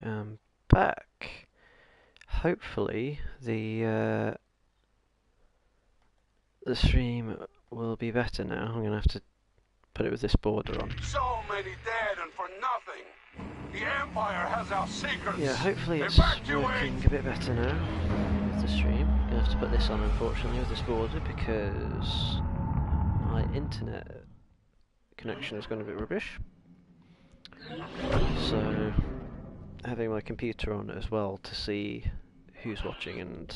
Back. Hopefully the stream will be better now. I'm gonna have to put it with this border on. So many dead and for nothing. The Empire has our secrets. Yeah, hopefully it's Evacuate! working a bit better now with the stream. I'm gonna have to put this on, unfortunately, with this border because my internet connection has gone a bit rubbish. So having my computer on as well to see who's watching and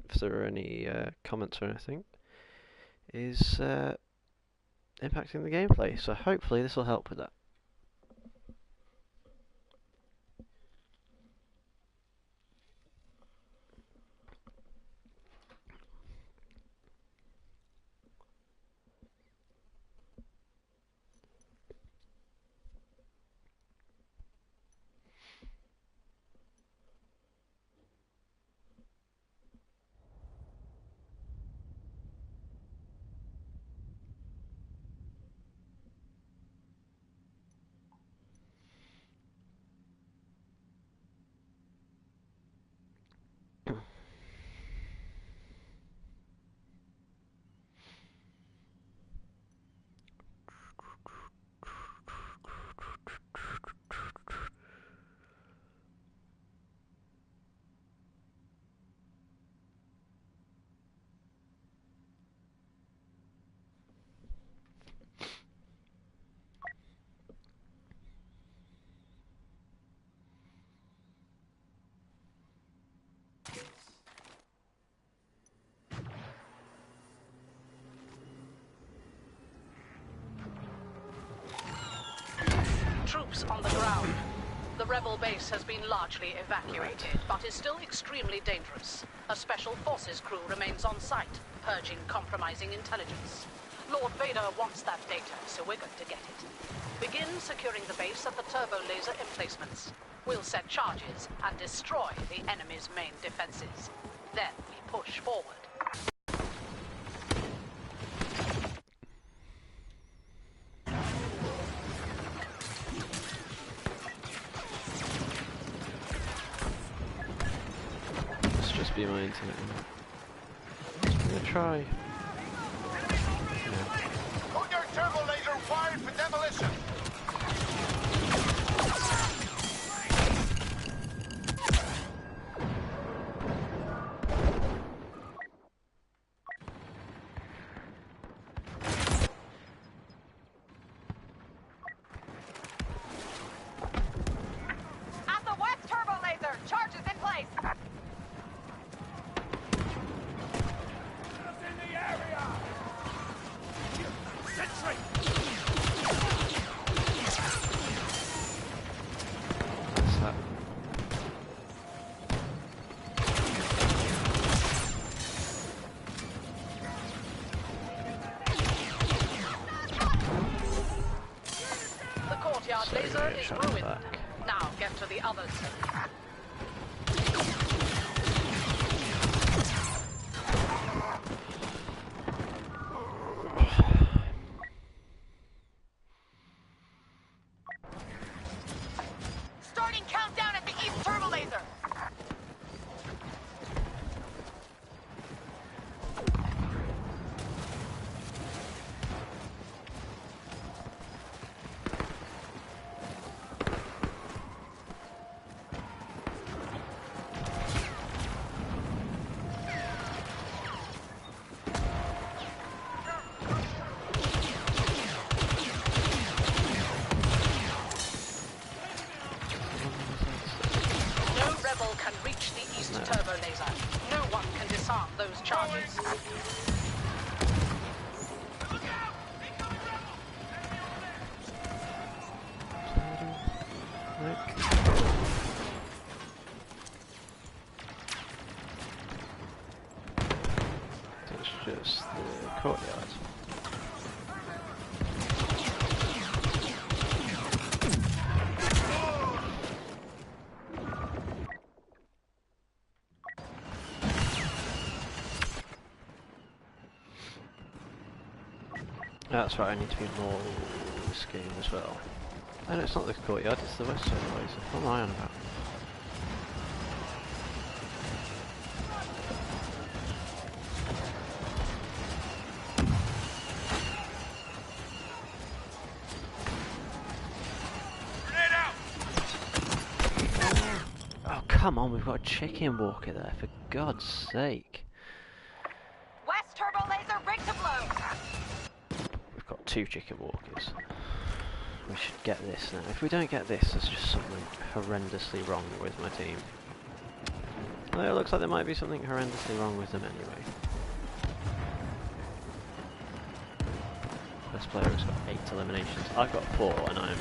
if there are any comments or anything is impacting the gameplay. So hopefully this will help with that. Troops on the ground. The rebel base has been largely evacuated, but is still extremely dangerous. A special forces crew remains on site, purging compromising intelligence. Lord Vader wants that data, so we're going to get it. Begin securing the base at the turbo laser emplacements. We'll set charges and destroy the enemy's main defenses. Then we push forward. Be my internet. I'm gonna try. Put your turbo laser wired for demolition. At the west turbo laser, charges in place. What's that? The courtyard Sorry, laser is shot ruined. back. Now get to the others. Starting countdown at the east turbo laser. No rebel can reach the east turbo laser. No one can disarm those charges. That's just the courtyard. That's right, I need to be more in this game as well. Oh no, it's not the courtyard, it's the west side laser. What am I on about? come on, we've got a chicken walker there, for God's sake. West turbo laser rigged to blow. We've got 2 chicken walkers. We should get this now. If we don't get this, there's just something horrendously wrong with my team. Well, it looks like there might be something horrendously wrong with them anyway. First player has got 8 eliminations. I've got 4 and I'm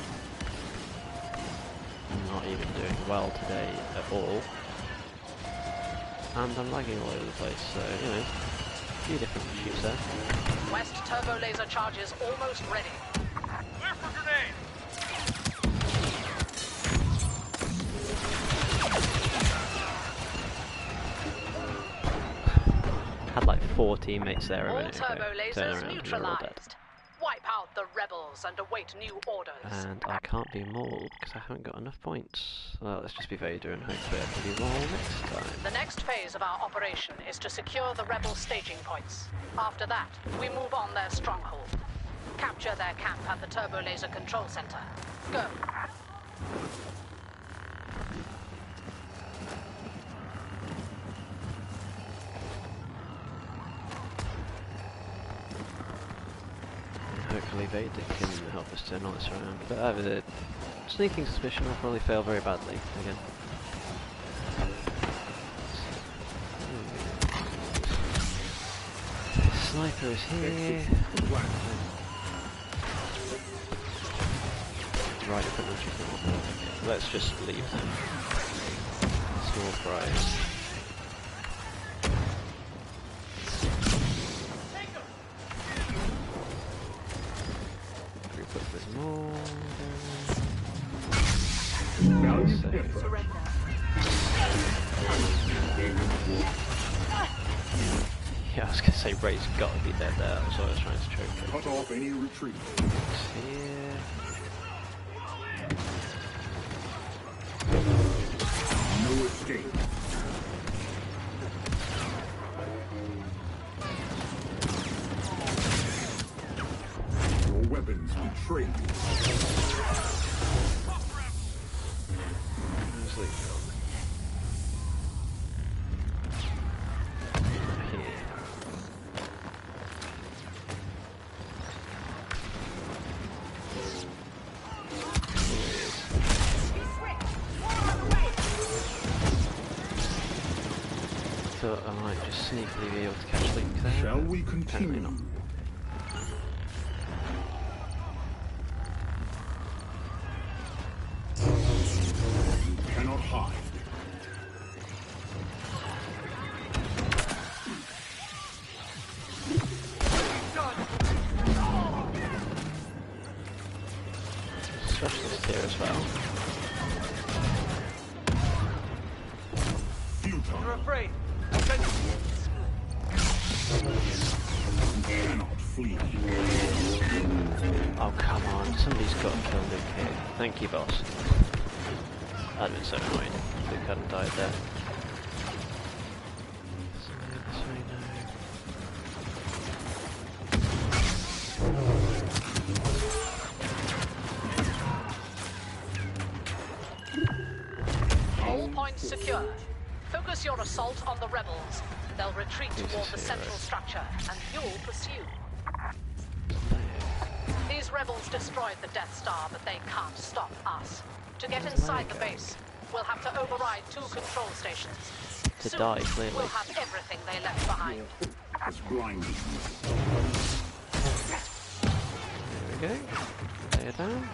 not even doing well today at all. And I'm lagging all over the place, so, you know, a few different issues there. West turbo laser charges almost ready. Clear for grenade! Had like 4 teammates there a All minute ago. turbo Turn lasers around and they're all dead. neutralized. Wipe out the rebels and await new orders. And I can't be mauled because I haven't got enough points. Well, let's just be Vader and hope that I can be mauled next time. The next phase of our operation is to secure the rebel staging points. After that, we move on their stronghold. Capture their camp at the turbo laser control center. Go. Hopefully Vader can help us turn all this around. But I have a sneaking suspicion I'll probably fail very badly again. Sniper is here. Right in front of the okay, let's just leave them. Small fries. Put this more. Yeah, I was gonna say Ray's got to be dead there. That's what I was trying to choke him. Cut off any retreat. Here. No escape. Your weapons betray you. Where's Lee gone? Here. Thought I might just sneakily be able to catch Link there. Shall we Apparently continue? not. You cannot hide. Specialist here as well. Futile. You're afraid. You cannot flee. Oh come on, somebody's got to kill Luke here. Thank you, boss. I'd have been so annoyed if Luke hadn't died there. This way All points secure. Focus your assault on the rebels. They'll retreat toward the central structure, and you'll pursue. These rebels destroyed the Death Star, but they can't stop us. To get inside the base, we'll have to override 2 control stations. To Soon, die, clearly. we'll have everything they left behind. It's blinding. There we go. Lay it down.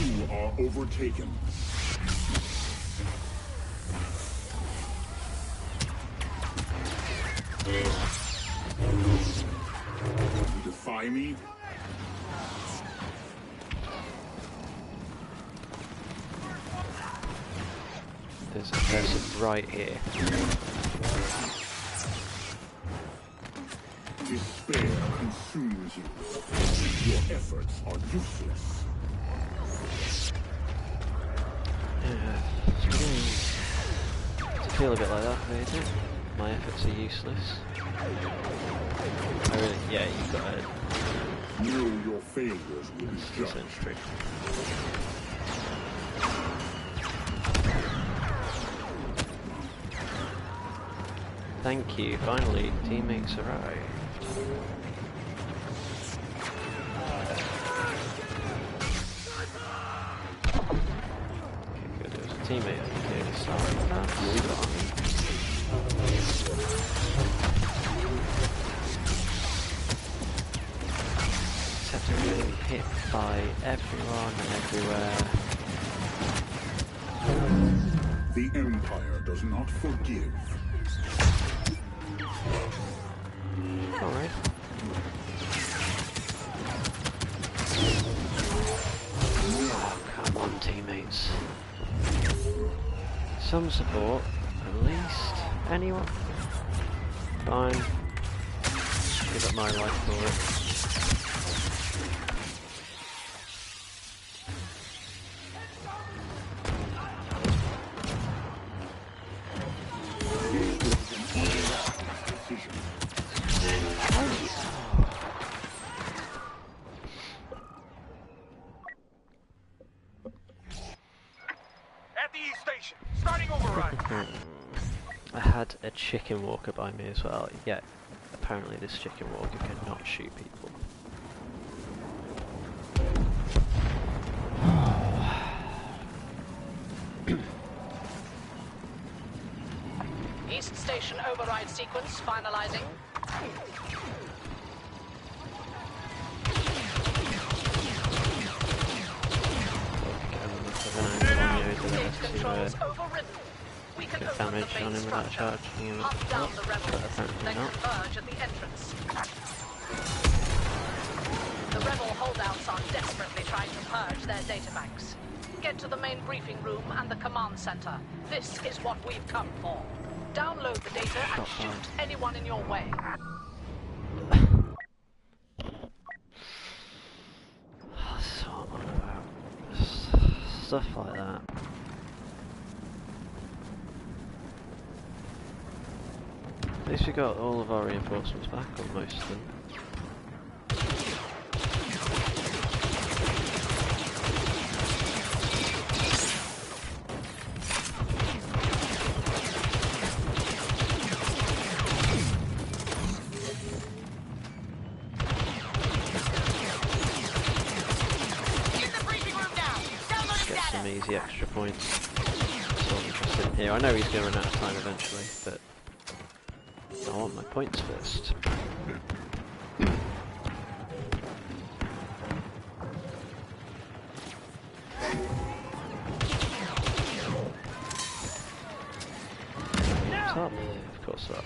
You are overtaken. You defy me? There's a person right here. Despair consumes you. Your efforts are useless. Yeah, it's beginning to feel a bit like that, Vader. my efforts are useless. I really, yeah, you've got to Know your failures will be judged. sentry. Thank you, finally, teammates arrived. Okay, good, there was a teammate on the other side. That's fine. Except I'm getting hit by everyone and everywhere. The Empire does not forgive. Alright. Oh, come on, teammates. Some support, at least. Anyone? Fine. Give up my life for it. At the East Station, starting override. I had a chicken walker by me as well, yet apparently this chicken walker cannot shoot people. East Station override sequence finalizing. Stage controls overridden. We can Get open the damage on main him without structure. charging him Hunt down the but rebels, apparently then not. converge at the entrance. The rebel holdouts are desperately trying to purge their databanks. Get to the main briefing room and the command center. This is what we've come for. Download the data and shoot anyone in your way. That's what I'm on about. Stuff like that. At least we got all of our reinforcements back, or most of them. Get some easy extra points. That's all interested in here. I know he's going to run out of time eventually, but I want my points first. Top? Of course not.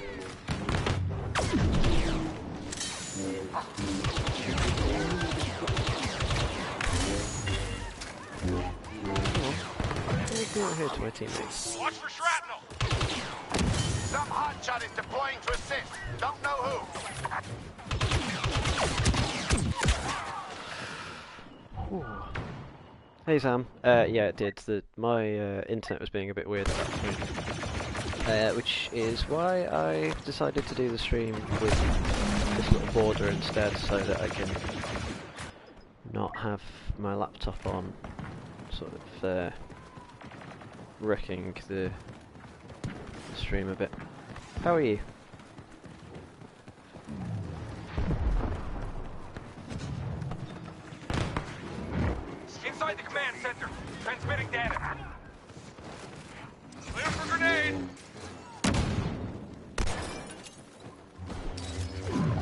What are we doing here to my teammates? Watch for shrapnel! Some hotshot is deploying to assist. Don't know who. Ooh. Hey Sam. Yeah, it did. My internet was being a bit weird at that point. Which is why I decided to do the stream with this little border instead, so that I can not have my laptop on, sort of wrecking the stream a bit. How are you? Inside the command center. Transmitting data. Clear for grenade.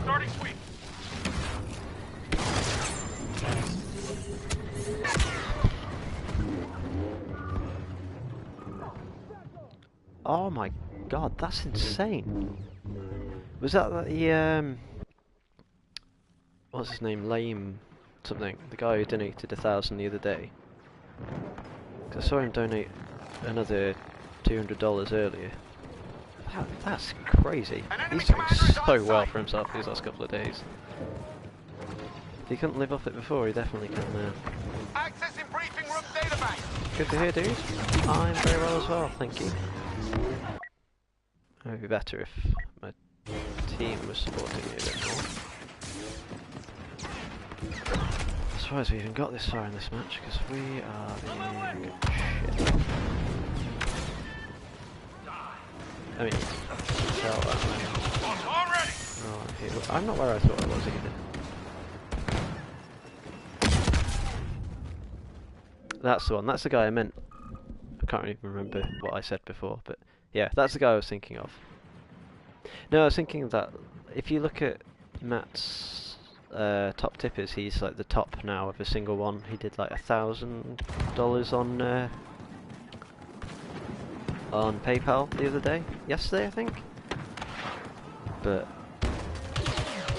Starting sweep. Oh my god, that's insane. Was that the what's his name? Lame something. The guy who donated 1,000 the other day. 'Cause I saw him donate another $200 earlier. That's crazy. He's doing so well for himself these last couple of days. If he couldn't live off it before, he definitely can now. Accessing briefing room databank. Good to hear, dude. I'm very well as well, thank you. It would be better if my team was supporting me a bit more. I'm surprised we even got this far in this match, because we are in shit. I mean, tell that I'm not where I thought I was either. That's the one, that's the guy I meant. I can't even remember what I said before, but yeah, that's the guy I was thinking of. No, I was thinking that if you look at Matt's top tippers, he's like the top now of a single one. He did like $1,000 on PayPal the other day, yesterday I think. But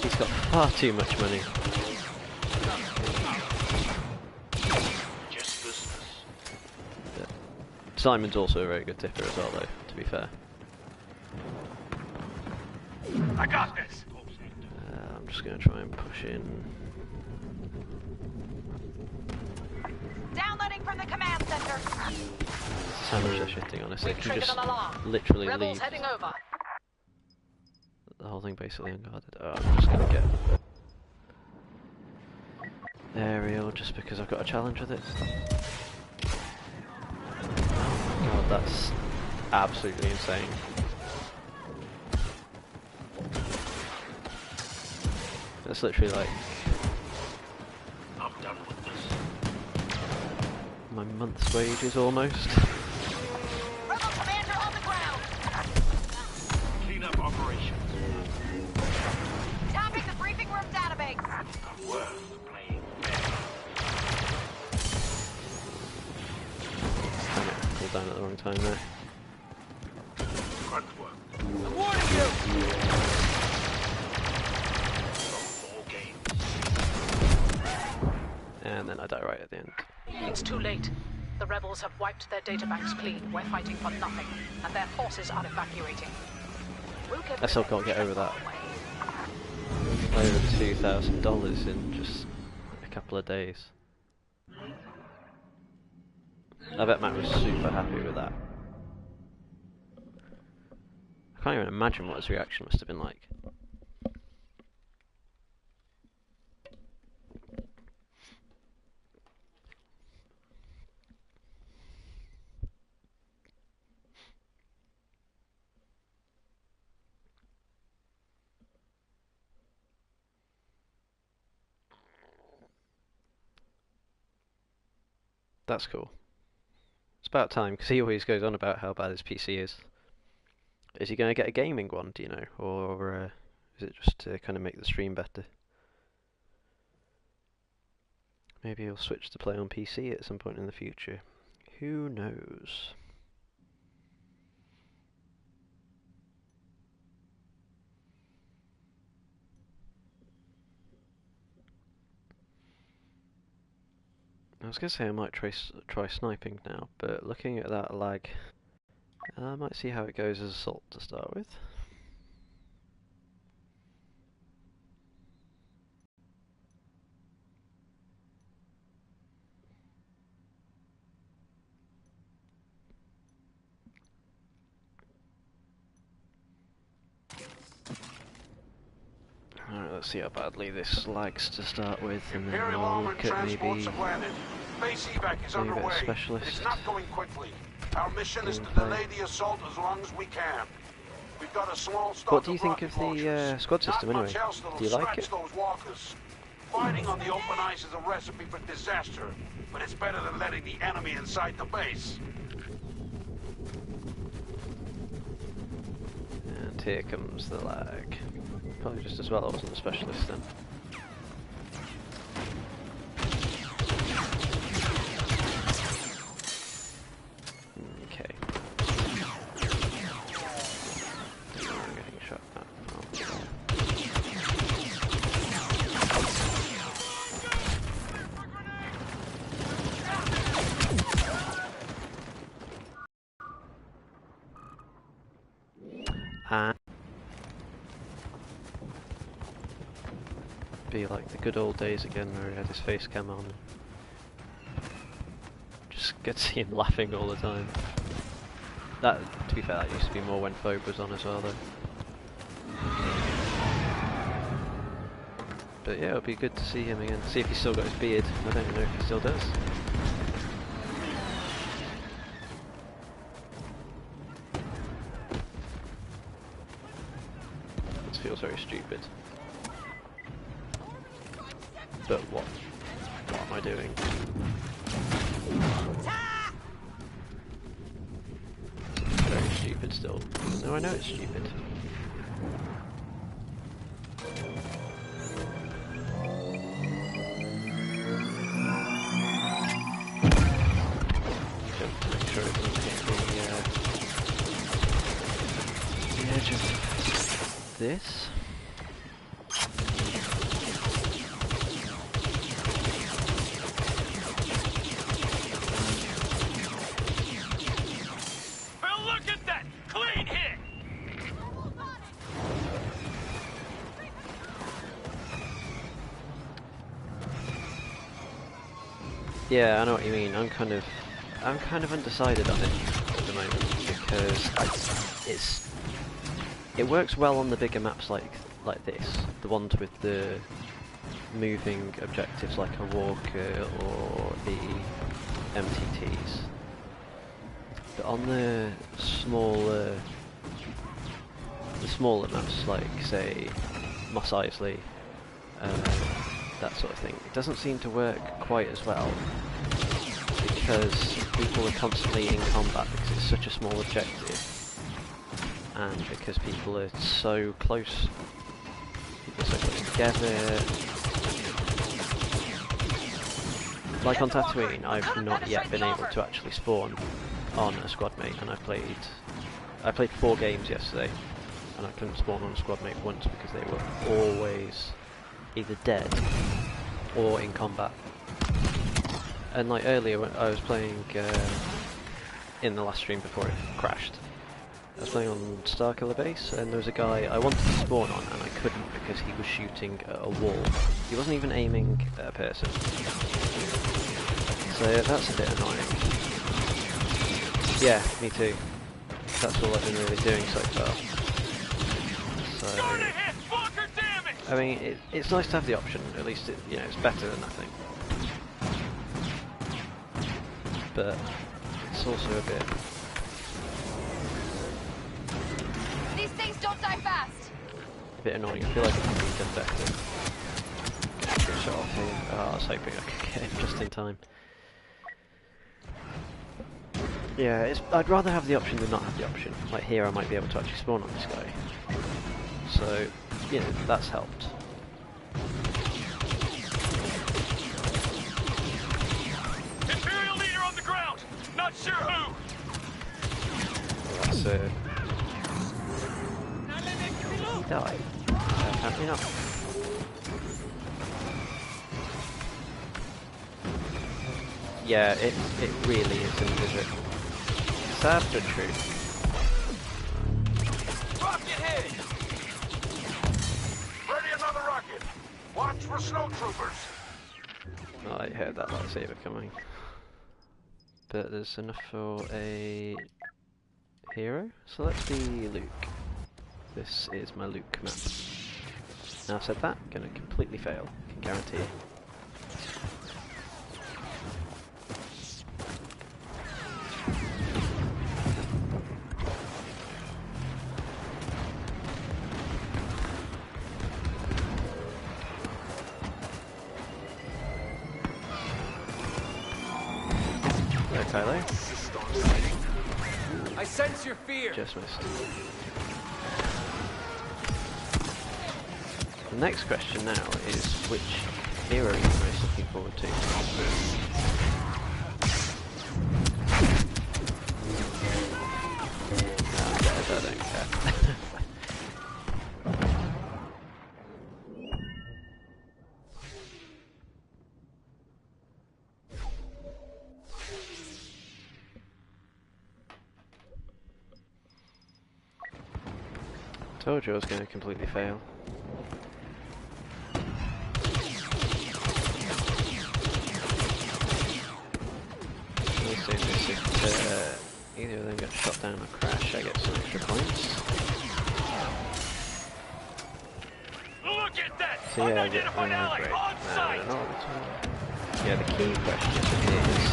he's got far too much money. But Simon's also a very good tipper as well, though, to be fair. I got this. I'm just going to try and push in. Downloading from the command center. Simon's just shitting, honestly. We've He triggered just an alarm. literally Rebels leaves heading over. the whole thing basically unguarded. Oh, I'm just going to get aerial just because I've got a challenge with it. Oh my god, that's absolutely insane. That's literally like I'm done with this. my month's wages almost. Rebel commander on the ground. Clean up operations. Tapping the briefing room database. Worth playing fair. Damn it, I pulled down at the wrong time there. Grunt work. I'm warning you. All game. And then I die right at the end. It's too late. The rebels have wiped their databanks clean. We're fighting for nothing, and their forces are evacuating. We'll get I still can't get over that. Over $2,000 in just a couple of days. I bet Matt was super happy with that. I can't even imagine what his reaction must have been like. That's cool. It's about time, because he always goes on about how bad his PC is. Is he going to get a gaming one, do you know? Or is it just to kind of make the stream better? Maybe he'll switch to play on PC at some point in the future. Who knows? I was going to say I might try sniping now, but looking at that lag, I might see how it goes as assault to start with. Alright, let's see how badly this lags to start with, and then Imperial we'll armored look at transports maybe have landed. Base evac is maybe a bit of underway. specialist. It's not going quickly. Our mission is to Gameplay. delay the assault as long as we can. We've got a small stock What do you of think rocket of the launchers. squad system Not anyway? much else that'll Do you like scratch it? those walkers. Fighting on the open ice is a recipe for disaster, but it's better than letting the enemy inside the base. And here comes the lag. Probably just as well I wasn't a specialist then. Okay. I'm getting shot at. And be like the good old days again where he had his face cam on. Just get to see him laughing all the time. That, to be fair, that used to be more when Phobe was on as well, though. But yeah, it'll be good to see him again. See if he's still got his beard. I don't even know if he still does. This feels very stupid. But what am I doing? Very stupid still. No, I know it's stupid. Just make sure it doesn't hit the edge of this. Yeah, I know what you mean. I'm kind of undecided on it at the moment because it works well on the bigger maps like this, the ones with the moving objectives like a walker or the MTTs. But on the smaller maps like say Mos Eisley, that sort of thing, it doesn't seem to work quite as well because people are constantly in combat because it's such a small objective and because people are so close, together. Like on Tatooine, I've not yet been able to actually spawn on a squad mate, and I played 4 games yesterday and I couldn't spawn on a squad mate once because they were always either dead or in combat. And like earlier when I was playing in the last stream before it crashed, I was playing on Starkiller base and there was a guy I wanted to spawn on and I couldn't because he was shooting at a wall. He wasn't even aiming at a person. So that's a bit annoying. Yeah, me too. That's all I've been really doing so far. So I mean, it's nice to have the option. At least it's better than nothing. But it's also a bit. These things don't die fast. A bit annoying. I feel like it could be done better. Get a shot off him. Oh, I was hoping I could get him just in time. Yeah, I'd rather have the option than not have the option. Like here, I might be able to actually spawn on this guy. So, that's helped. Imperial leader on the ground! Not sure who! That's he died? Apparently not. Yeah, it really isn't, is it? Sad but true. Rocket hit! Ready another rocket! Watch for snowtroopers! Oh, I heard that lightsaber coming. But there's enough for a hero, so let's be Luke. This is my Luke map. Now I've said that, gonna completely fail, can guarantee it. Kylo. I sense your fear. Just missed. The next question now is which hero are you most looking forward to? I don't care. Told you I was going to completely fail. Let's see if this is Either of them get shot down or crash, I get some extra points. Look at that! So yeah, I get Unidentified ally great. on site! Not at all. Yeah, the key question is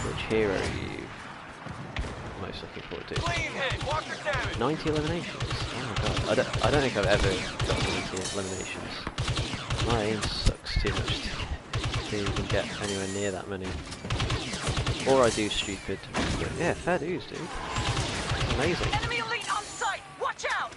which hero you most looking forward to. Clean hit, walker damage. 90 eliminations. Oh my god. I don't think I've ever got 90 eliminations. My aim sucks too much to even get anywhere near that many. Or I do stupid. But yeah, fair dues, dude. Amazing. Enemy elite on site! Watch out!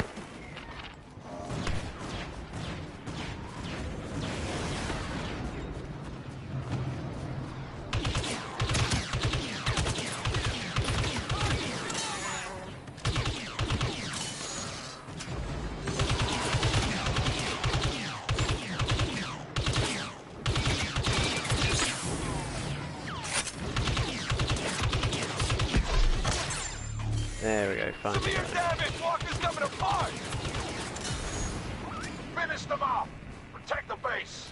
There we go, finally. Severe damage! Walker's coming apart! Finish them off! Protect the base!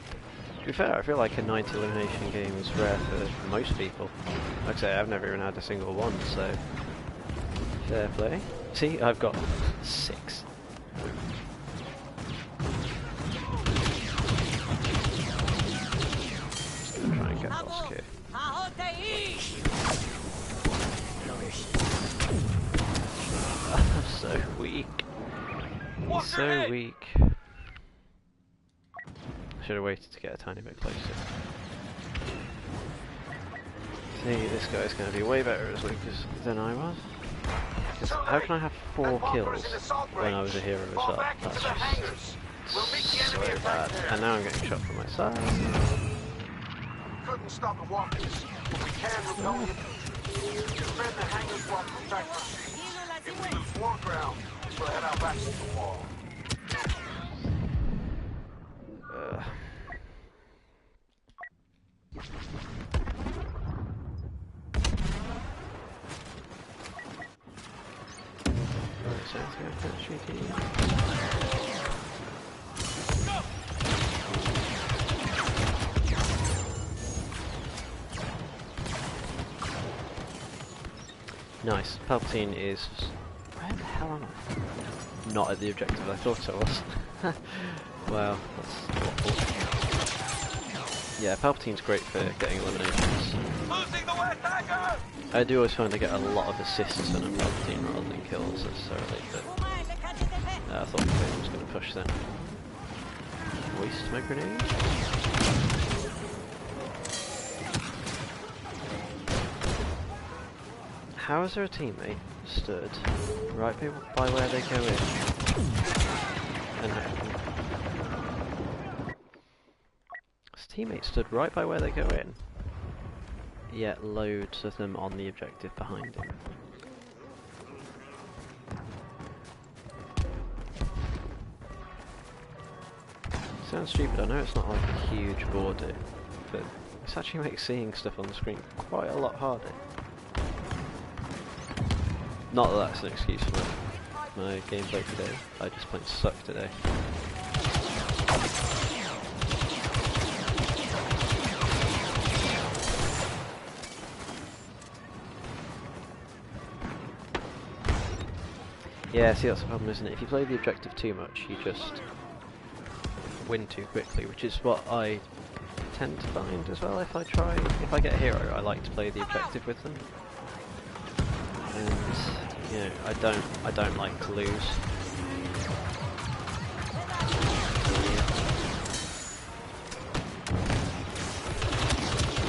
To be fair, I feel like a 90 elimination game is rare for most people. Like I say, I've never even had a single one, so fair play. See, I've got 6. Just gonna try and get boss Q. I'm so weak. He's so weak. Should have waited to get a tiny bit closer. See, this guy's going to be way better as weak than I was. Because how can I have 4 kills when I was a hero as well? That's just so bad. And now I'm getting shot from my side. Couldn't stop the walkers, but we can repel the infantry. Defend the hangars while protect us. If we lose more ground, we'll head out back to the wall. Nice. Palpatine is... Where the hell am I? Not at the objective I thought I was. Wow, that's awful. Yeah, Palpatine's great for getting eliminations. Losing the west anchor! I do always find I get a lot of assists on a Palpatine rather than kills necessarily, but I thought the was going to push then. Waste my grenade. How is there a teammate stood right by where they go in? And this teammate stood right by where they go in, yet loads of them on the objective behind him. Sounds stupid, I know it's not like a huge border, but this actually makes seeing stuff on the screen quite a lot harder. Not that that's an excuse for my gameplay today, I just plain suck today. Yeah, see that's the problem, isn't it? If you play the objective too much, you just win too quickly, which is what I tend to find as well. If I get a hero, I like to play the objective with them. And you know, I don't like to lose.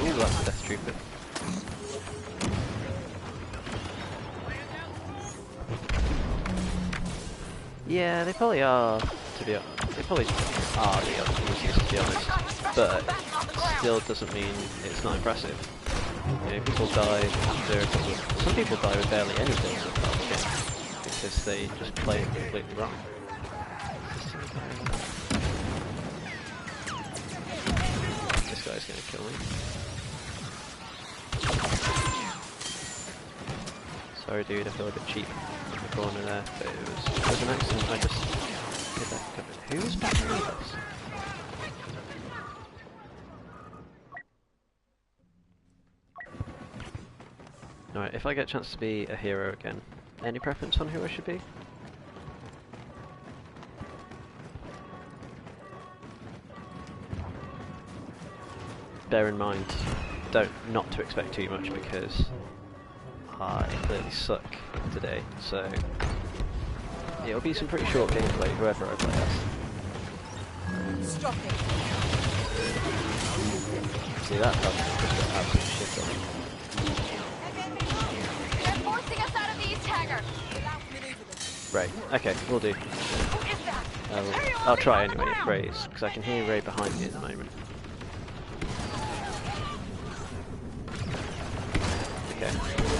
Ooh, that's a death trooper. Yeah, they probably are, to be honest. They probably are the easiest, to be honest. But still doesn't mean it's not impressive. You know, people die after a couple of... Some people die with barely any kills at that game because they just play it completely wrong. This guy's gonna kill me. Sorry dude, I feel a bit cheap in the corner there, but it was an accident, I just hit that cover. Who's behind us? Alright, if I get a chance to be a hero again, any preference on who I should be? Bear in mind, not to expect too much because I clearly suck today, so it'll be some pretty short gameplay, whoever I play as. Stop it. See that? Just got absolute shit on me. They're forcing us out of the East Hangar. Right, okay, we'll do. Who is that? I'll try anyway, Ray's, because I can hear Ray behind me at the moment. Okay,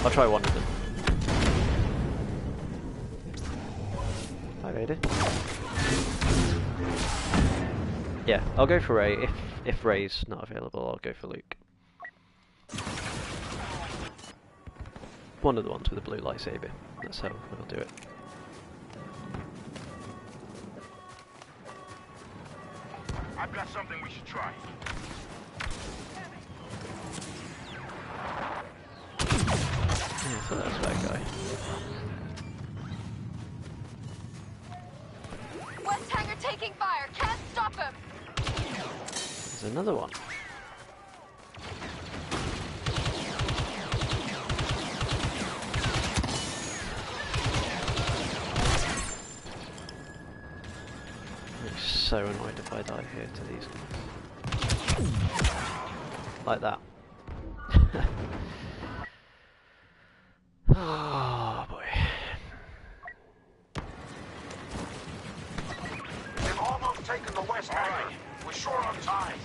I'll try one of them. Hi, Vader. Yeah, I'll go for Ray. If Ray's not available, I'll go for Luke. One of the ones with a blue lightsaber. That's how we'll do it. I've got something we should try. Yeah, so that's that guy. West Hangar taking fire. Can't stop him. There's another one. I'm so annoyed if I die here to these guys. Like that. Oh boy. They've almost taken the West Hangar. We're short on time.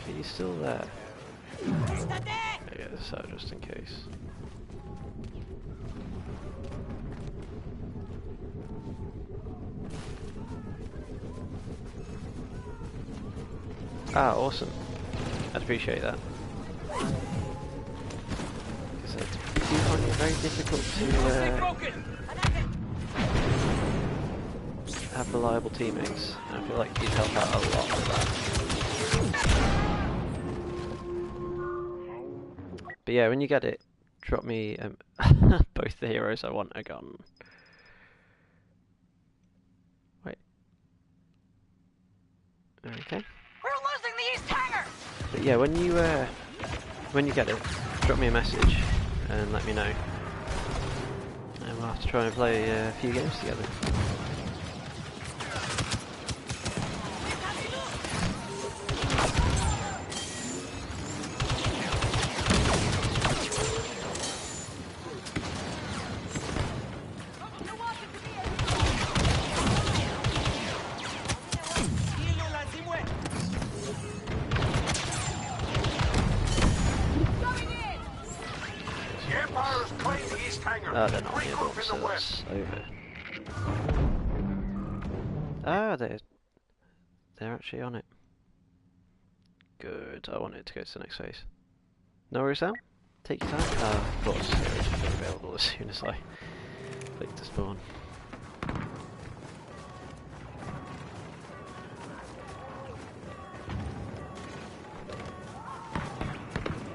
Are you still there? I get this out just in case. Ah, awesome. I'd appreciate that. Because I do find it very difficult to have reliable teammates, and I feel like you'd help out a lot with that. But yeah, when you get it, drop me both the heroes I want are gone. Wait. Okay. We're losing the East Hangar. But yeah, when you get it, drop me a message and let me know. And we'll have to try and play a few games together. Oh, they're not nearby, so that's over. Ah, they're actually on it. Good, I wanted to go to the next phase. No worries, Sam? Take your time. Of course, it should be available as soon as I click to spawn.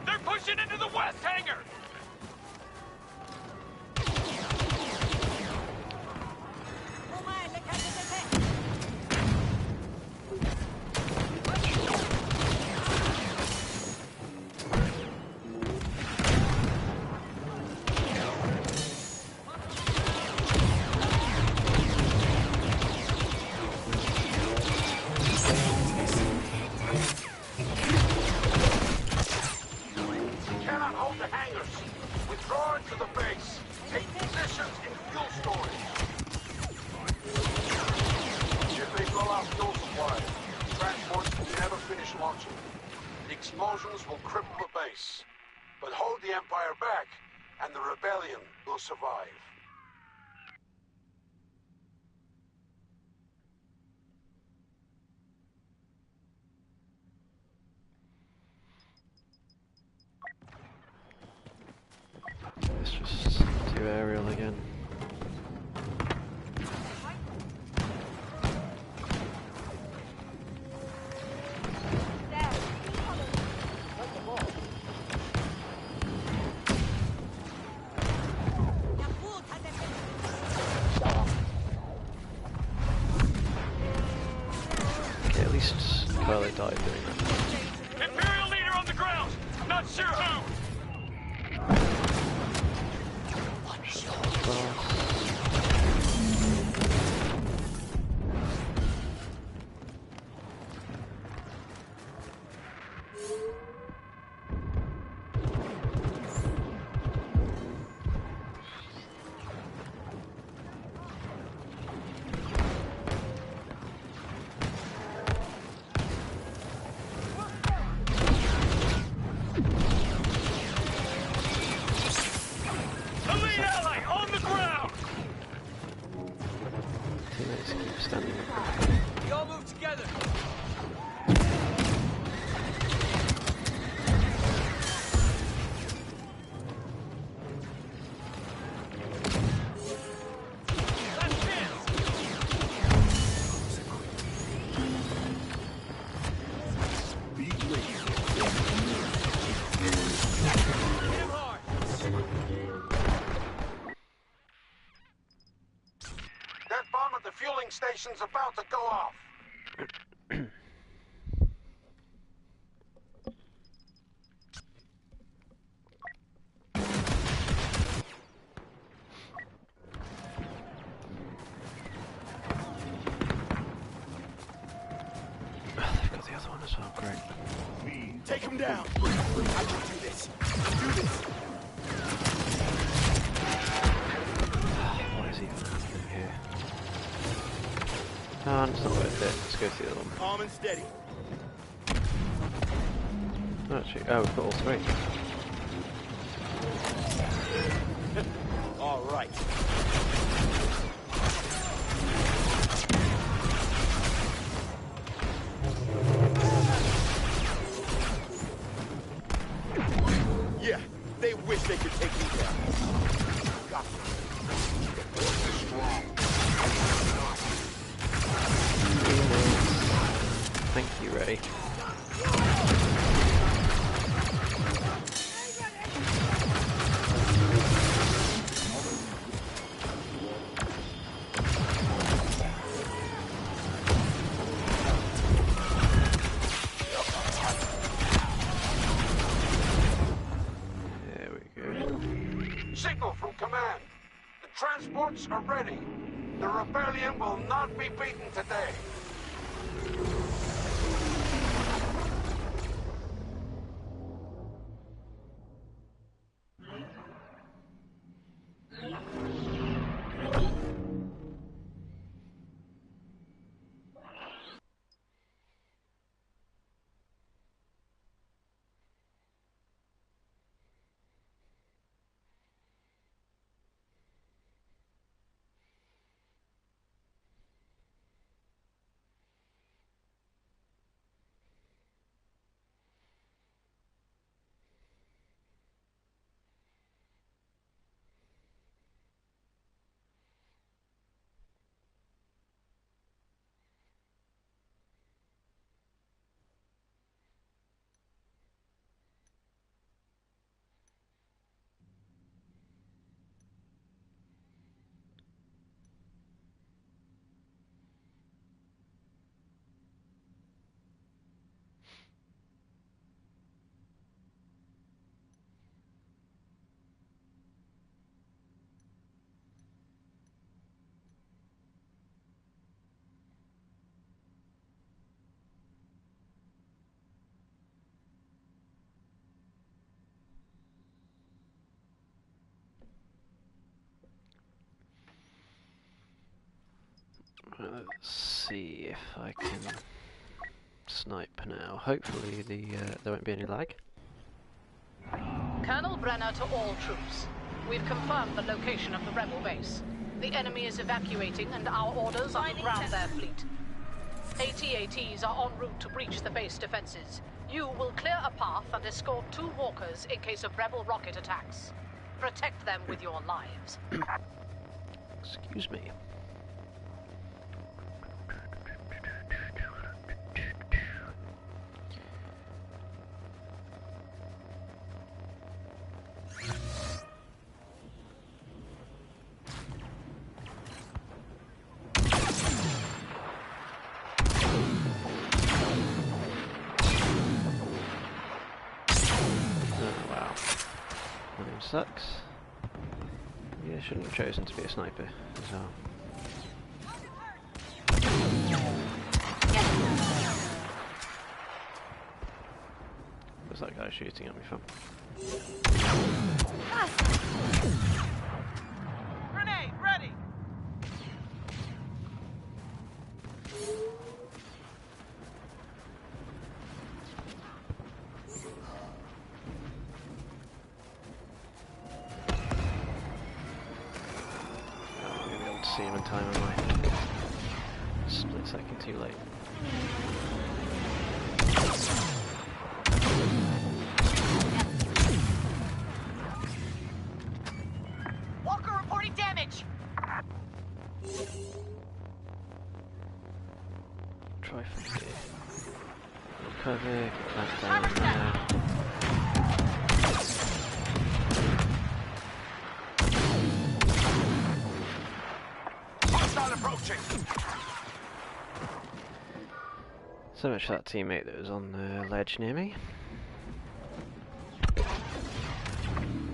They're pushing into the West Hangar! Explosions will cripple the base, but hold the Empire back, and the rebellion will survive. Let's just do aerial again. least Kylo died doing that. Imperial leader on the ground! Not sure who! Elite ally on the ground! Teammates keep standing up. We all move together. Last chance. Hit him hard. That bomb at the fueling station's about to go off. Oh, they've got the other one as well, great. Take him down. I can do this. Do this. What is even happening here? Oh, it's not worth it. Let's go to the other one. Calm and steady. Actually, oh, we've got all three. All right. Yeah, they wish they could take me down. Got them. Thank you, Ray. There we go. Signal from command. The transports are ready. The rebellion will not be beaten today. Let's see if I can snipe now. Hopefully there won't be any lag. Colonel Brenner to all troops. We've confirmed the location of the rebel base. The enemy is evacuating and our orders are to ground their fleet. AT-ATs are en route to breach the base defenses. You will clear a path and escort 2 walkers in case of rebel rocket attacks. Protect them with your lives. Excuse me. sucks. Yeah, shouldn't have chosen to be a sniper as well. Where's that guy shooting at me from? Grenade, ready! I'm gonna be able to see him in time, am I? Split second too late. Walker reporting damage. Try from here. Recover, back down there. Hostile approaching. So much for that teammate that was on the ledge near me. 80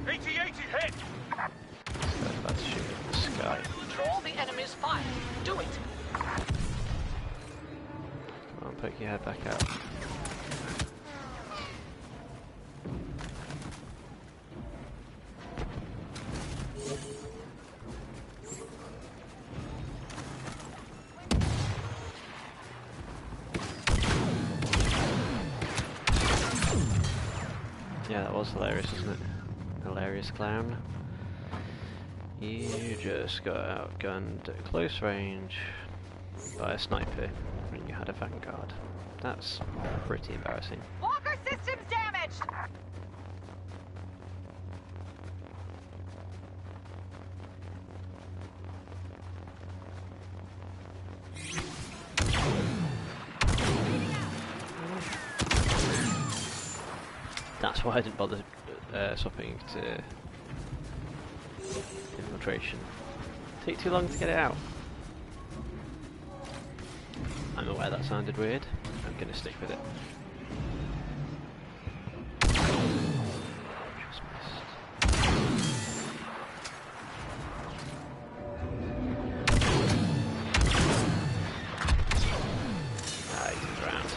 hit! This guy's about to shoot at the sky. Control the enemy's fire. Do it. Come on, poke your head back out. Yeah, that was hilarious, wasn't it? Hilarious clown. You just got outgunned at close range by a sniper and you had a vanguard. That's pretty embarrassing. Walker systems damaged. That's why I didn't bother swapping to infiltration. Take too long to get it out. I'm aware that sounded weird. I'm gonna stick with it. Just missed. Ah, he's around.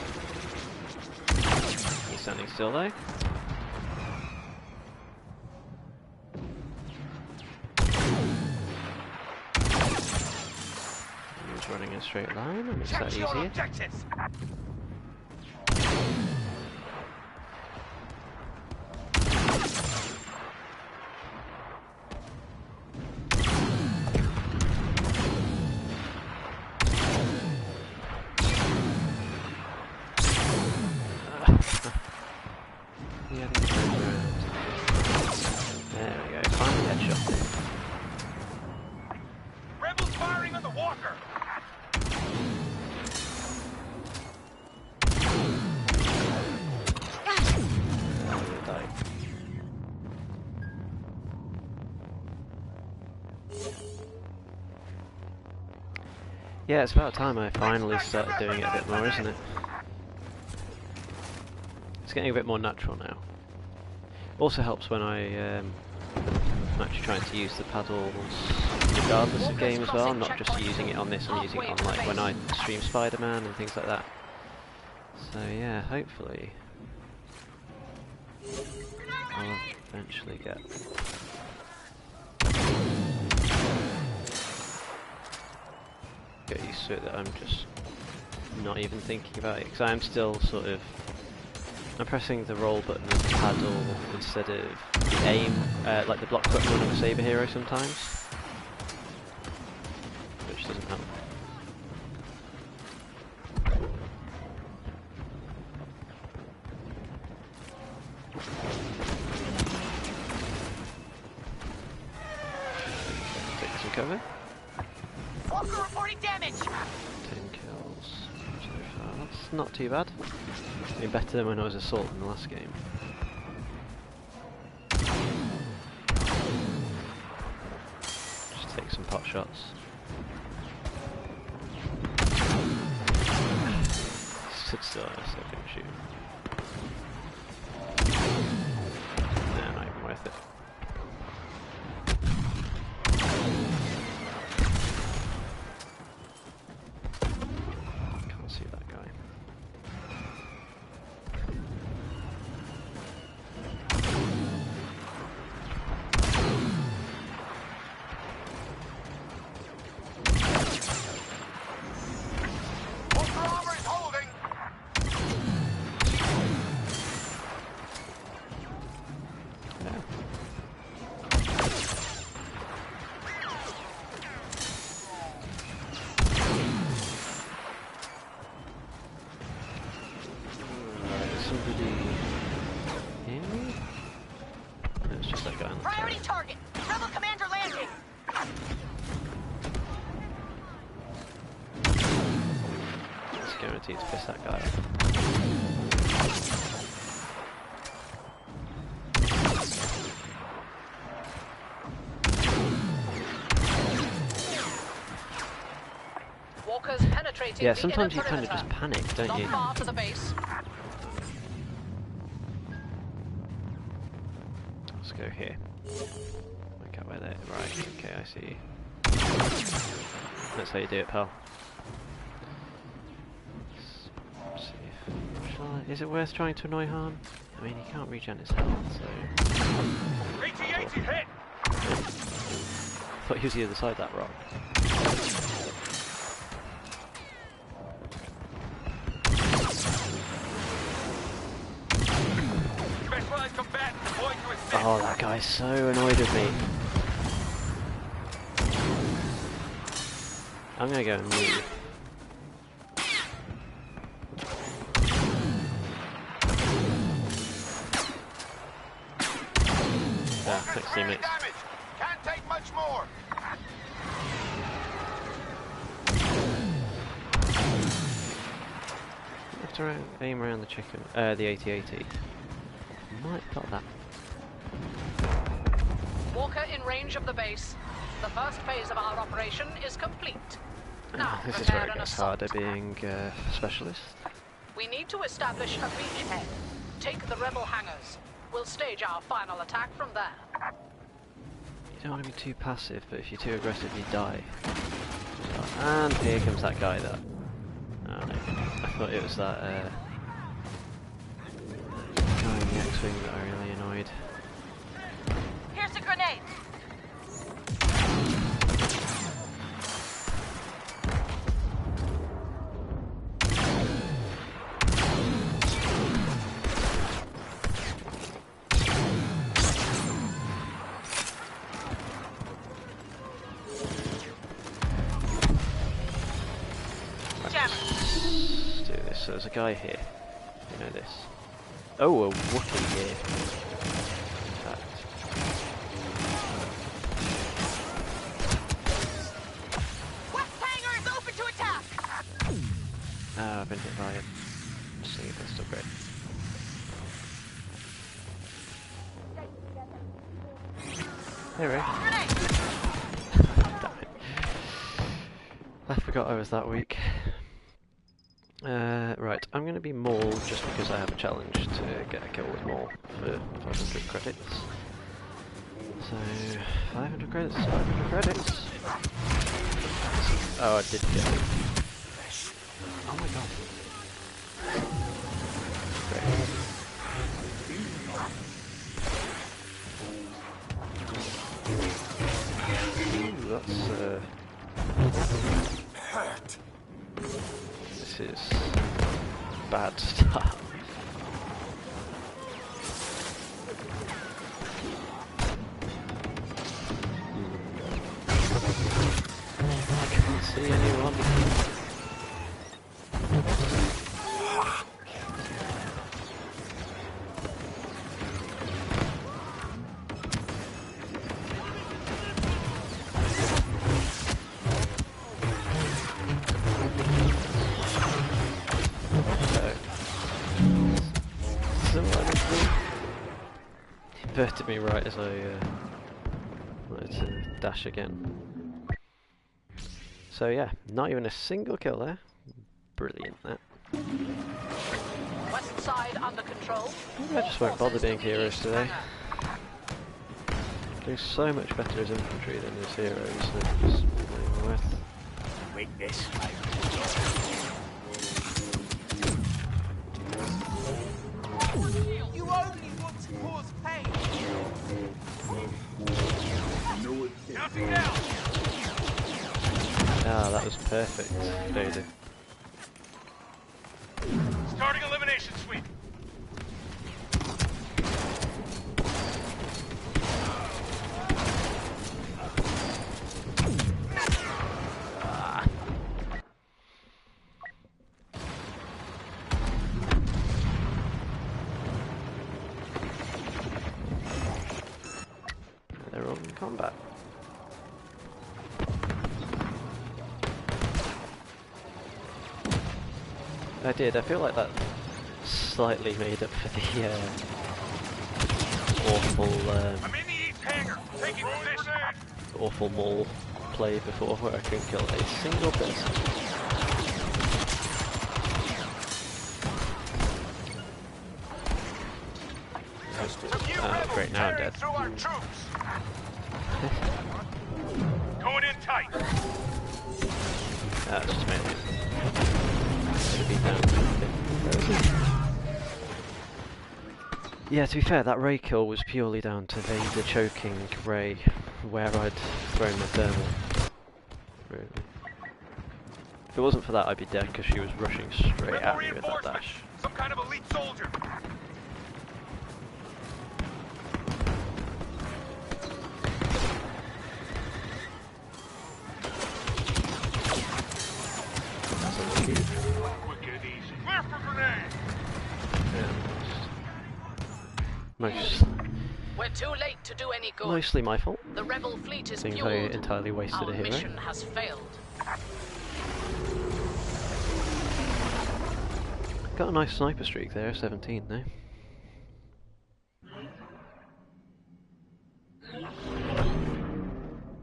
He's standing still though. Running in a straight line, that makes that Capture your easier. objectives! Yeah, I think it goes around. There we go, finally headshot. Rebels firing on the walker! Yeah, it's about time I finally started doing it a bit more, isn't it? It's getting a bit more natural now. Also helps when I'm actually trying to use the paddles regardless of game as well. I'm not just using it on this, I'm using it on like when I stream Spider-Man and things like that. So yeah, hopefully I'll eventually get used to it, that I'm just not even thinking about it, because I'm still sort of, I'm pressing the roll button with the paddle instead of the aim, like the block button on a saber hero sometimes, which doesn't help. Take some cover. Walker reporting damage. 10 kills so far. That's not too bad. I mean, better than when I was assault in the last game. Just take some pot shots. Stood still, so I couldn't shoot. Nah, not even worth it. opportunity to piss that guy off. Walkers penetrating Yeah, the sometimes inner you kind of perimeter. just panic, don't Not you? far to the base. Let's go here. Work out where they. Right. Okay, I see. That's how you do it, pal. Let's see if, is it worth trying to annoy Han? I mean, he can't regen his health, so. AT-AT hit! Thought he was the other side of that rock. Specialized combatant deployed to assist. Oh, that guy's so annoyed with me. I'm gonna go and move. Ah, thanks, teammates. Damage. Can't take much more. Have to aim around the chicken, the AT-AT. Might got that. Walker in range of the base. The first phase of our operation is complete. Now, This is prepare where it an gets assault. harder being specialist. We need to establish a beachhead. Take the rebel hangars. We'll stage our final attack from there. You don't want to be too passive, but if you're too aggressive, you die. So, and here comes that guy that. Oh no, I thought it was that guy in the X-Wing that I really annoyed. Here's a grenade. Let's do this. So there's a guy here. You know this. Oh, a Wookiee here. In fact. West hangar is open to attack. Ah, I've been hit by it. Sneak pistol, great. There we go. Grenade. Damn it. I forgot I was that weak. Right, I'm going to be Maul just because I have a challenge to get a kill with Maul for 500 credits. So, 500 credits, 500 credits! Oh, I did get it. Oh my god. Great. Ooh, that's Hurt. this is bad stuff. I can't see anyone. Inverted me right as I wanted to dash again. So yeah, not even a single kill there. Brilliant that. West side under control. Maybe I just won't bother being heroes today. Do so much better as infantry than as heroes, so it's not even worth. Weakness. You only want to cause pain. Counting down! Ah, that was perfect, Vader. Starting elimination sweep. They're all in combat. I did. I feel like that slightly made up for the awful, I'm in the east hangar, taking position. awful mall play before where I couldn't kill a single person. Oh, great! Now I'm dead. Through our troops. Going in tight. That's just made it. Should be down to 50. Yeah, to be fair, that Ray kill was purely down to Vader choking Ray where I'd thrown the thermal. Really. If it wasn't for that, I'd be dead because she was rushing straight at me with that dash. Some kind of elite soldier. Clear for grenade. We're too late to do any good. Mostly my fault. The rebel fleet is Seems fueled. I entirely wasted Our a hero. mission has failed. Got a nice sniper streak there, 17 though.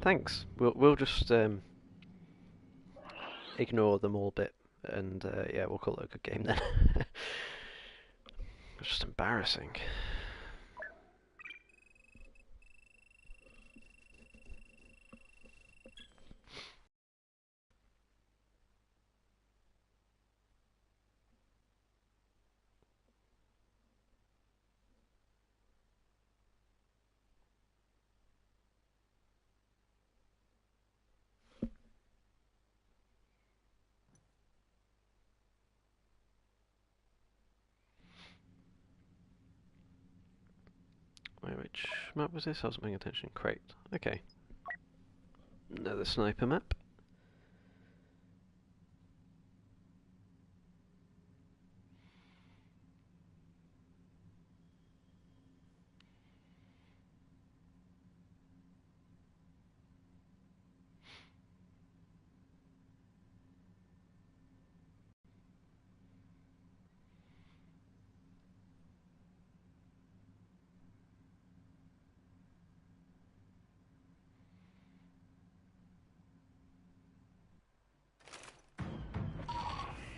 Thanks. We'll just ignore them all bit, and yeah, we'll call it a good game then. It's just embarrassing. Wait, which map was this? I wasn't paying attention. Crate. Okay. Another sniper map.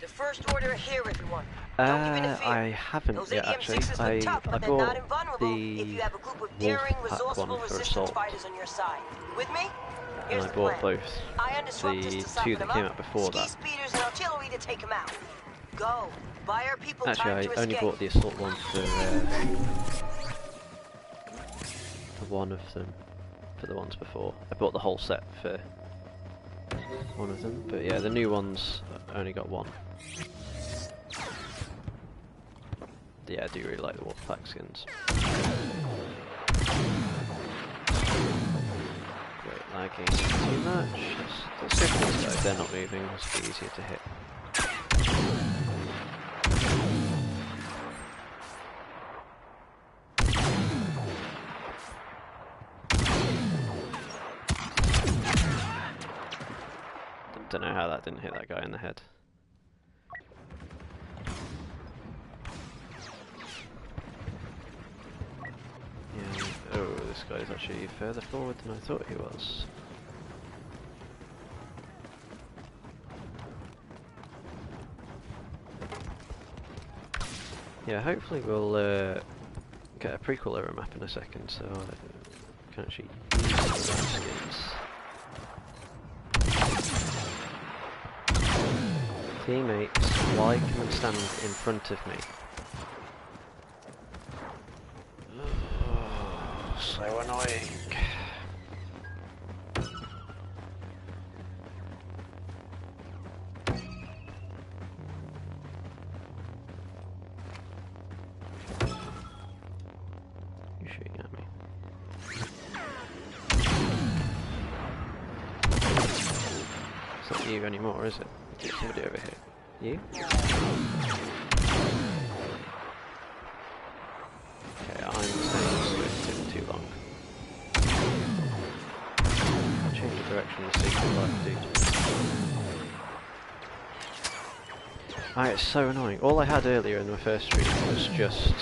The first order here, everyone. Don't give in to fear. I haven't Those yet actually. ADM6s look tough, but they're not bought invulnerable the if you have a group of daring, Wolf Pack resourceful one for resistance assault, fighters on your side. You with me? and Here's I the bought plan. both Ion disruptors the to soften two that them came up, out before ski that. speeders and artillery to take them out. Go. Buy our people Actually, time I to only escape. bought the assault one for one of them, for the ones before. I bought the whole set for one of them, but yeah, the new ones I only got one. Yeah, I do really like the Wolfpack skins. Great, lagging too much. Let's go for these guys, they're not moving, must be easier to hit. Don't know how that didn't hit that guy in the head. Oh, this guy's actually further forward than I thought he was. Yeah, hopefully we'll get a prequel era map in a second, so I can actually use the skins. Teammates, why come and stand in front of me? So annoying. You're shooting at me. It's not you anymore, is it? There's somebody over here. You? Okay, I'm staying this way, it's too long. Change the direction and see what I can do. It's so annoying. All I had earlier in my first stream was just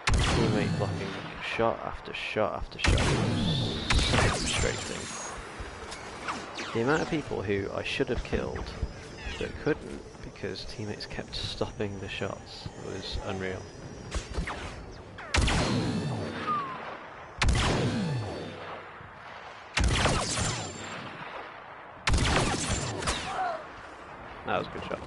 teammate blocking shot after shot after shot. It was so frustrating. The amount of people who I should have killed but couldn't because teammates kept stopping the shots was unreal. That was a good shot.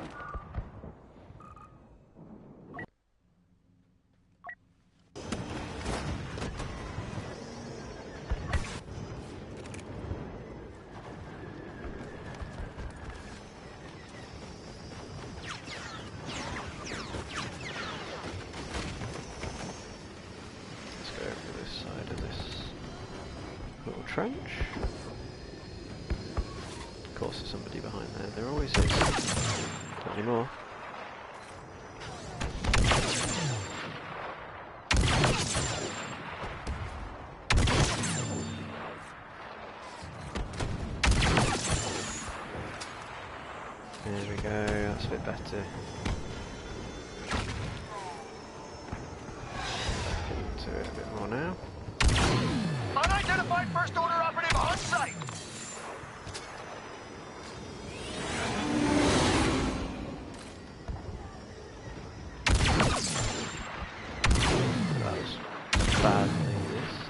Let's go over this side of this little trench. Of course there's somebody behind there, there always is. Not anymore. There we go, that's a bit better. Get into it a bit more now. Unidentified First Order operative on site. That was badly missed.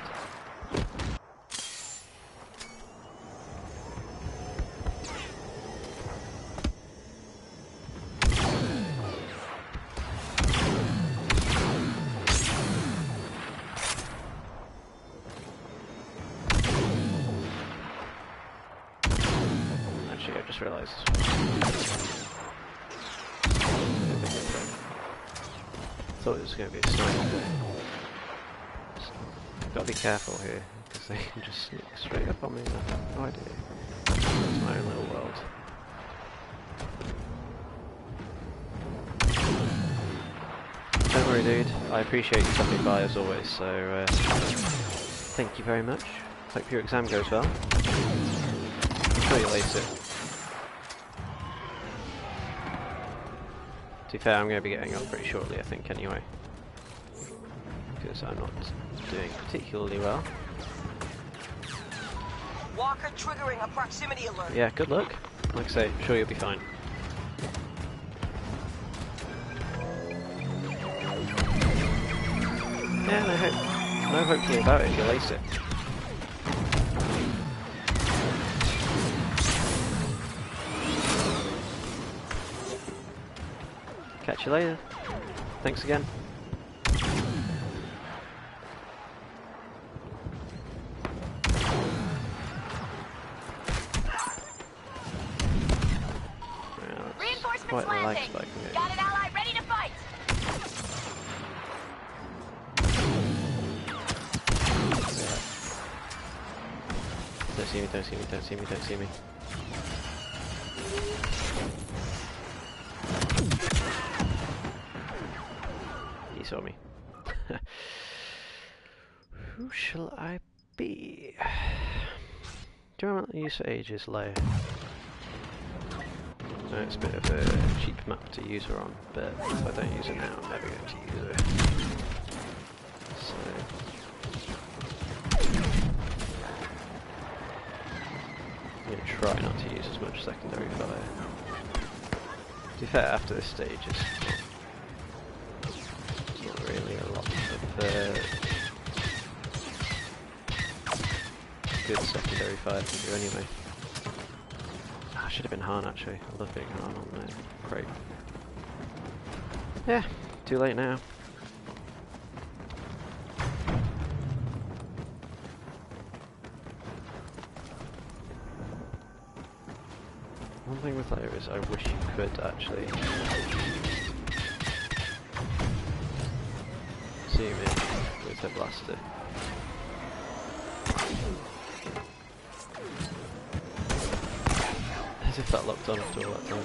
Actually, I just realised. Thought it was going to be a sniper. Gotta be careful here, because they can just sneak straight up on me. I have no idea. It's my own little world. Don't worry, dude. I appreciate you stopping by as always. So thank you very much. Hope your exam goes well. I'm sure you'll ace it. To be fair, I'm going to be getting up pretty shortly, I think, anyway. Because I'm not doing particularly well. Walker triggering a proximity alert. Yeah, good luck. Like I say, I'm sure you'll be fine. Yeah, no hopefully about it, you'll ace it. Catch you later. Thanks again. Reinforcements Quite the lag landing. spike I'm getting. Got an ally ready to fight. Don't see me, don't see me, don't see me, don't see me. He saw me. Who shall I be? Do you remember the use for ages layer? No, it's a bit of a cheap map to use her on, but if I don't use it now, I'm never going to use it. So I'm going to try not to use as much secondary fire. To be fair, after this stage, it's not really a lot of good secondary fire to do anyway. I should have been Han actually. I love being Han on there. Great. Yeah, too late now. One thing with layer is I wish you could actually see me with the blaster. As if that locked on after all that time.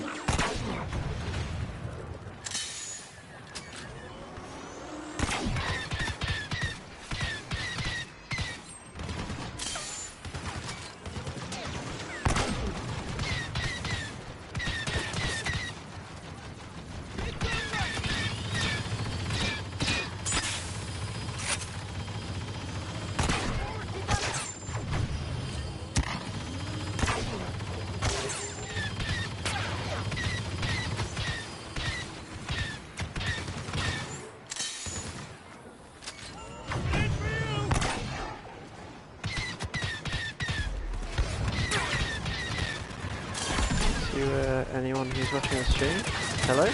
anyone who's watching the stream. Hello.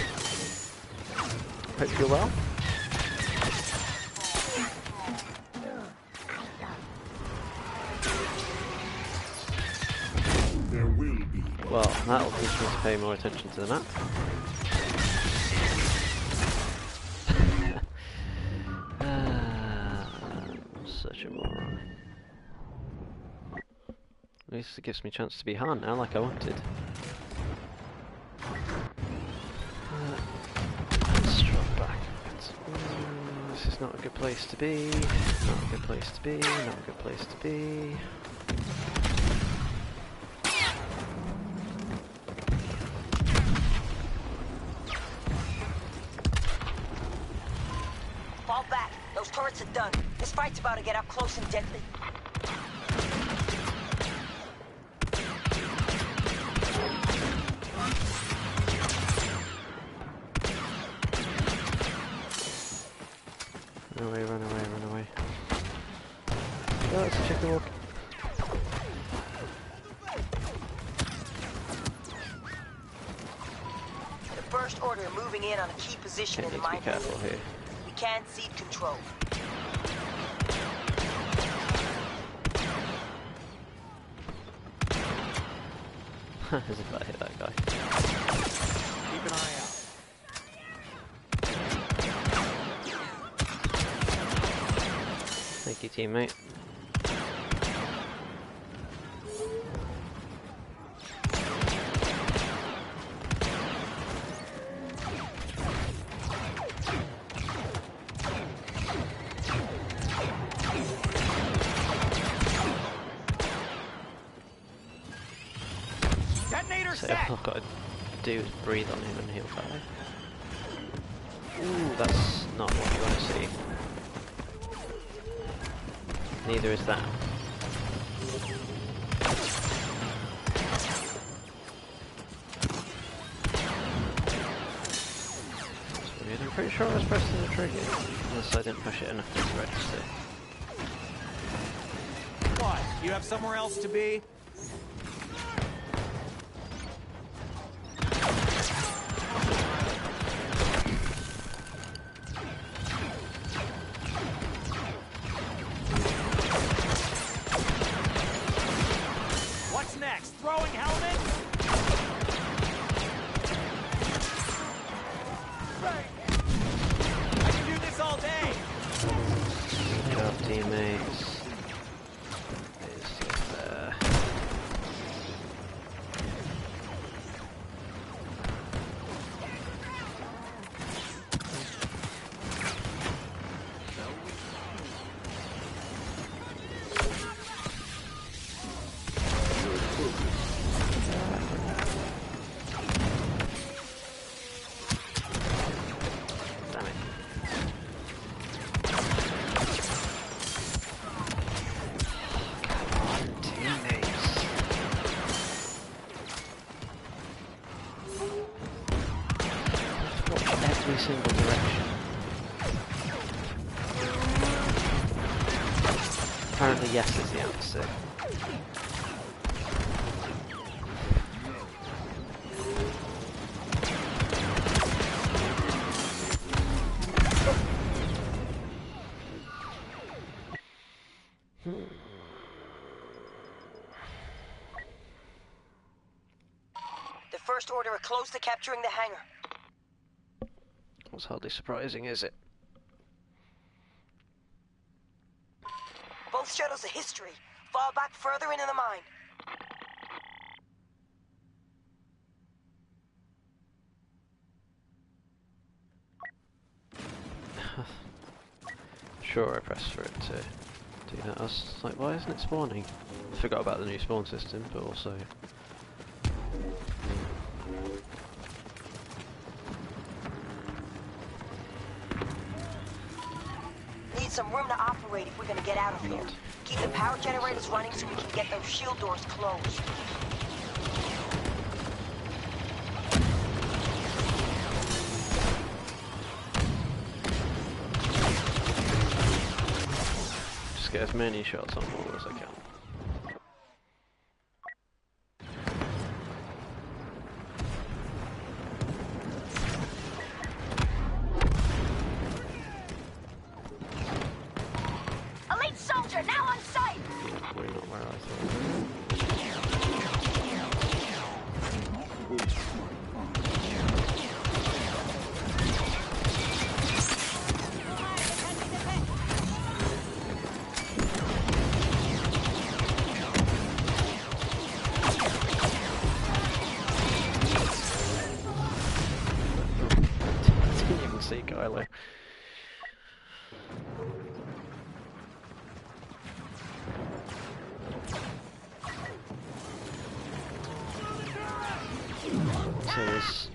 Hope you're well. Well, that'll teach me to pay more attention to the map. I'm such a moron. At least it gives me a chance to be Han now, like I wanted. Let's drop back. This is not a good place to be. Not a good place to be. Not a good place to be. Fall back. Those turrets are done. This fight's about to get up close and deadly. Run away, run away, run away. Oh, it's a chicken walk. The First Order are moving in on a key position in the Need to be mine. careful here. We can't cede control. As if I hit that guy. Keep an eye out. Thank you, teammate. Detonator So set! all I've got to do is breathe on him and he'll die. Ooh, that's not what you want to see. Neither is that. That's weird. I'm pretty sure I was pressing the trigger, unless I didn't push it enough to register. What? You have somewhere else to be? What's next? Throwing helmets? I can do this all day! Good job, teammates. Is it there? Damn it. Teammates. Watch every single direction. Apparently yes is the answer. The First Order are close to capturing the hangar. That's hardly surprising, is it? Both shuttles are history. Fall back further into the mine. Sure, I pressed for it to do that. I was like, why isn't it spawning? I forgot about the new spawn system, but also... Need some room to operate if we're gonna get out of here. Not. Keep the power generators running so we can get those shield doors closed. Just get as many shots on wall as I can. see Kylo. So there's...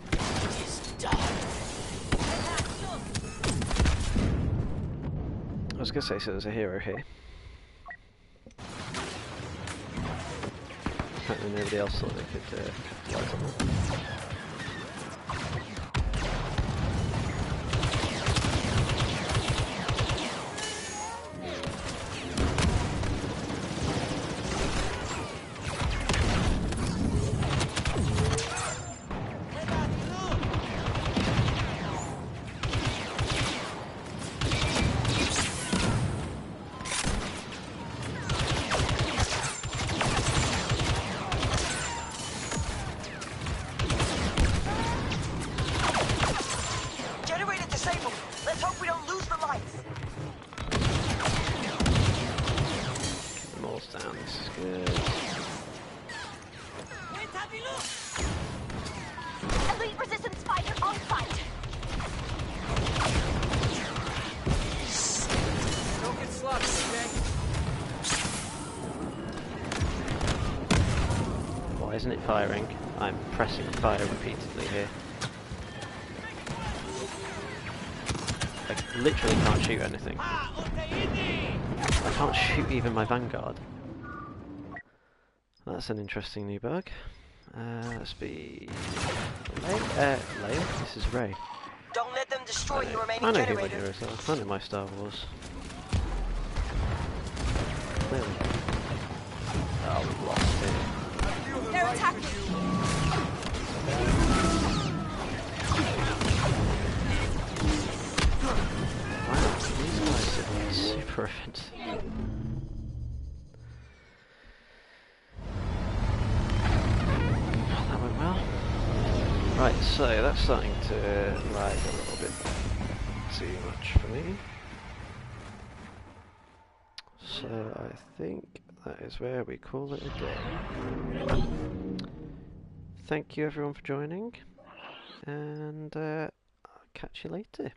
I was going to say, so there's a hero here. Apparently nobody else thought they could fly someone. Why isn't it firing? I'm pressing fire repeatedly here. I literally can't shoot anything. I can't shoot even my Vanguard. That's an interesting new bug. Let's be... Leia? This is Rey. Don't let them destroy your remaining I know who generator. my heroes are. I know my Star Wars. There we go. Oh, we've lost it. They're attacking. Wow, these guys are super offensive. That went well. Right, so that's starting to lag a little bit too much for me. So I think that is where we call it a day. Thank you everyone for joining, and I'll catch you later.